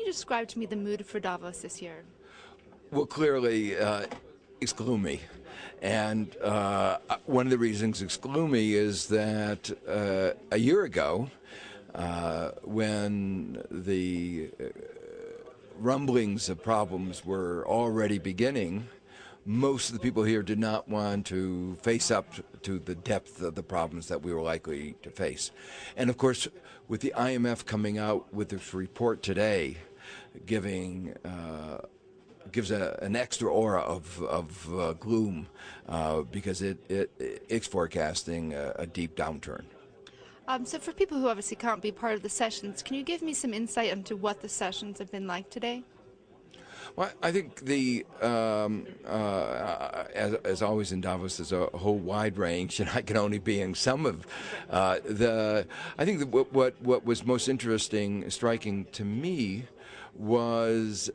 describe to me the mood for Davos this year? Well, clearly, it's gloomy. And one of the reasons it's gloomy is that a year ago, when the rumblings of problems were already beginning, most of the people here did not want to face up to the depth of the problems that we were likely to face. And of course, with the IMF coming out with this report today, gives an extra aura of gloom because it's forecasting a deep downturn. So for people who obviously can't be part of the sessions, can you give me some insight into what the sessions have been like today? Well, I think as always in Davos, there's a whole wide range, and I can only be in some of I think that what was most interesting, striking to me, was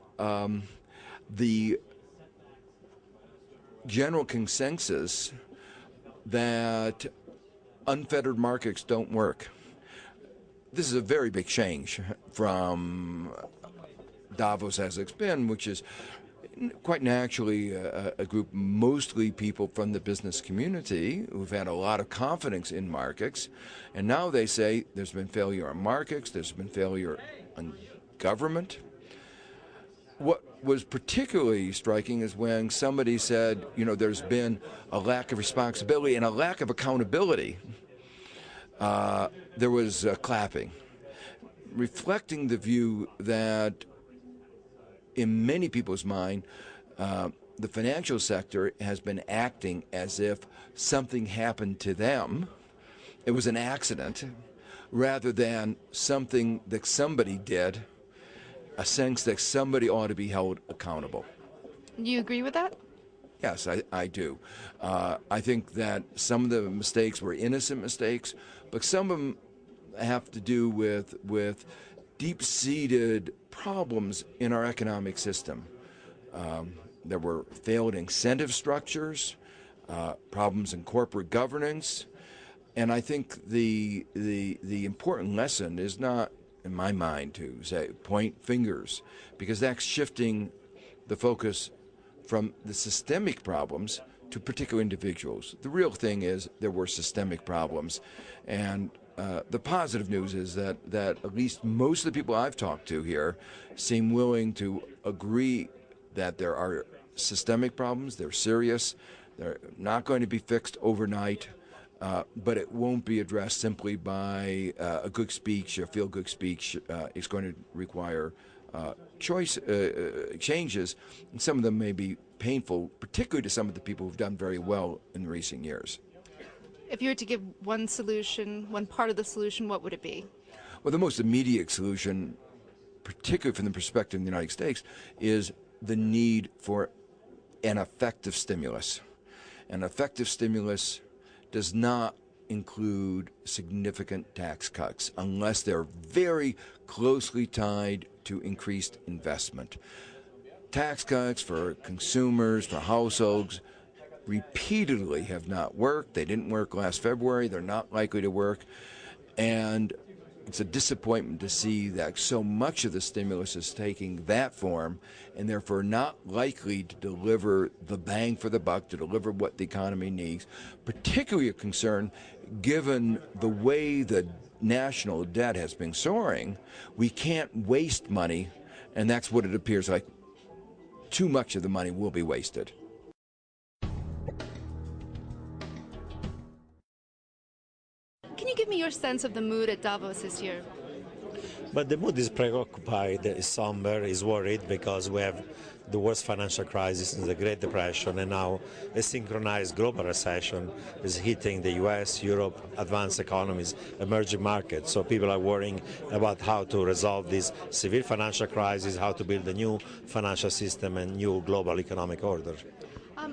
the general consensus that unfettered markets don't work. This is a very big change from Davos as it's been, which is quite naturally a group, mostly people from the business community who've had a lot of confidence in markets, and now they say there's been failure on markets, there's been failure on government. What was particularly striking is when somebody said, you know, there's been a lack of responsibility and a lack of accountability. There was clapping, reflecting the view that in many people's mind, the financial sector has been acting as if something happened to them. It was an accident, rather than something that somebody did, a sense that somebody ought to be held accountable. Do you agree with that? Yes, I do. I think that some of the mistakes were innocent mistakes, but some of them have to do with deep-seated problems in our economic system. There were failed incentive structures, problems in corporate governance, and I think the important lesson is not, in my mind, to say point fingers, because that's shifting the focus from the systemic problems to particular individuals. The real thing is there were systemic problems, and the positive news is that at least most of the people I've talked to here seem willing to agree that there are systemic problems, they're serious, they're not going to be fixed overnight, but it won't be addressed simply by a good speech, a feel-good speech. It's going to require changes, and some of them may be painful, particularly to some of the people who've done very well in recent years. If you were to give one solution, one part of the solution, what would it be? Well, the most immediate solution, particularly from the perspective of the United States, is the need for an effective stimulus. An effective stimulus does not include significant tax cuts unless they're very closely tied to increased investment. Tax cuts for consumers, for households, repeatedly have not worked. They didn't work last February. They're not likely to work. And it's a disappointment to see that so much of the stimulus is taking that form and therefore not likely to deliver the bang for the buck, to deliver what the economy needs, particularly a concern given the way the national debt has been soaring. We can't waste money, and that's what it appears like. Too much of the money will be wasted. Can you give me your sense of the mood at Davos this year? But the mood is preoccupied, is somber, is worried because we have the worst financial crisis since the Great Depression, and now a synchronized global recession is hitting the US, Europe, advanced economies, emerging markets. So people are worrying about how to resolve this severe financial crisis, how to build a new financial system and new global economic order.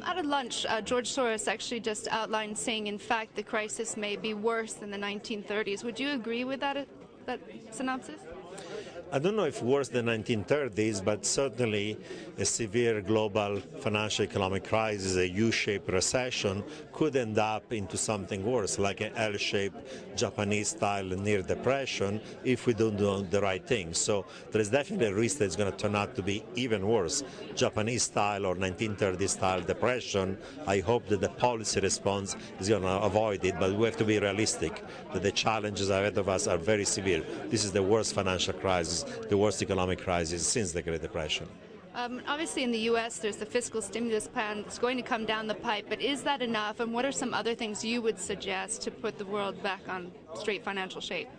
At a lunch, George Soros actually just outlined saying, in fact, the crisis may be worse than the 1930s. Would you agree with that synopsis? I don't know if worse than 1930s, but certainly a severe global financial economic crisis, a U-shaped recession, could end up into something worse, like an L-shaped Japanese-style near depression, if we don't do the right thing. So there is definitely a risk that it's going to turn out to be even worse. Japanese-style or 1930s-style depression, I hope that the policy response is going to avoid it, but we have to be realistic that the challenges ahead of us are very severe. This is the worst financial crisis, the worst economic crisis since the Great Depression. Obviously in the U.S. there's the fiscal stimulus plan that's going to come down the pipe, but is that enough, and what are some other things you would suggest to put the world back on straight financial shape?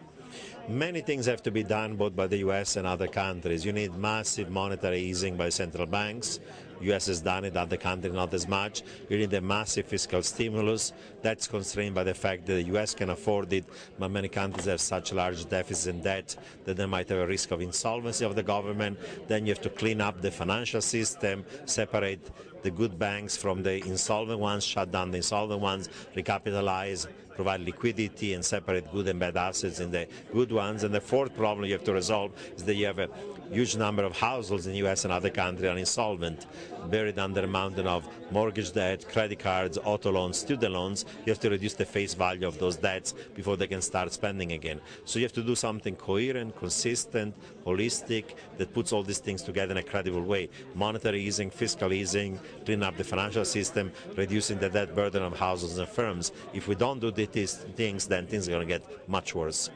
Many things have to be done both by the U.S. and other countries. You need massive monetary easing by central banks. U.S. has done it, other countries not as much. You need a massive fiscal stimulus. That's constrained by the fact that the U.S. can afford it, but many countries have such large deficits and debt that they might have a risk of insolvency of the government. Then you have to clean up the financial system, separate the good banks from the insolvent ones, shut down the insolvent ones, recapitalize, provide liquidity, and separate good and bad assets in the good ones. And the fourth problem you have to resolve is that you have a huge number of households in the U.S. and other countries are insolvent, buried under a mountain of mortgage debt, credit cards, auto loans, student loans. You have to reduce the face value of those debts before they can start spending again. So you have to do something coherent, consistent, holistic, that puts all these things together in a credible way. Monetary easing, fiscal easing, clean up the financial system, reducing the debt burden of households and firms. If we don't do these things, then things are going to get much worse.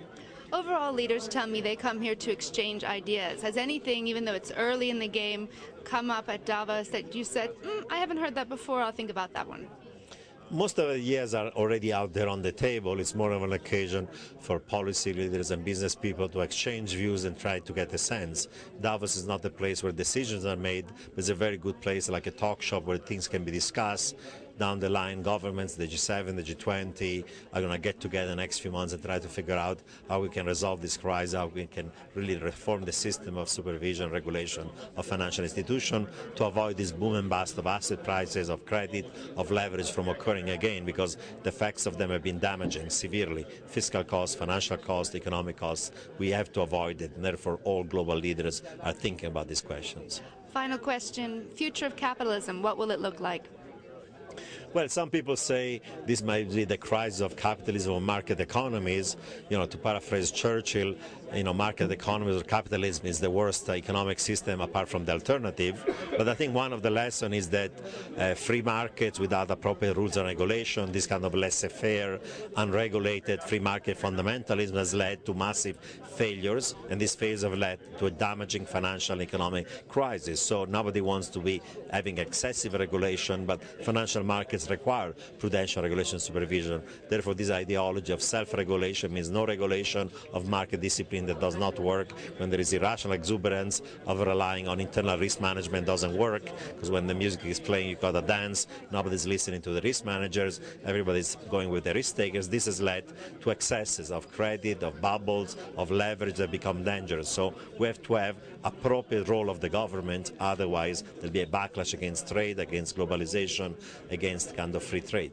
Overall, leaders tell me they come here to exchange ideas. Has anything, even though it's early in the game, come up at Davos that you said, I haven't heard that before, I'll think about that one? Most of the ideas are already out there on the table. It's more of an occasion for policy leaders and business people to exchange views and try to get a sense. Davos is not a place where decisions are made, but it's a very good place, like a talk shop where things can be discussed. Down the line, governments, the G7, the G20 are going to get together in the next few months and try to figure out how we can resolve this crisis, how we can really reform the system of supervision, regulation of financial institutions to avoid this boom and bust of asset prices, of credit, of leverage from occurring again, because the effects of them have been damaging severely. Fiscal costs, financial costs, economic costs, we have to avoid it, and therefore all global leaders are thinking about these questions. Final question, future of capitalism, what will it look like? Well, some people say this might be the crisis of capitalism or market economies. To paraphrase Churchill, market economies or capitalism is the worst economic system apart from the alternative. But I think one of the lessons is that free markets without appropriate rules and regulation, this kind of laissez-faire, unregulated free market fundamentalism has led to massive failures, and these failures have led to a damaging financial and economic crisis. So nobody wants to be having excessive regulation, but financial markets require prudential regulation and supervision. Therefore, this ideology of self-regulation means no regulation of market discipline that does not work. When there is irrational exuberance of relying on internal risk management, doesn't work, because when the music is playing, you got to dance. Nobody's listening to the risk managers. Everybody's going with the risk takers. This has led to excesses of credit, of bubbles, of leverage that become dangerous. So we have to have appropriate role of the government. Otherwise, there'll be a backlash against trade, against globalization, against kind of free trade.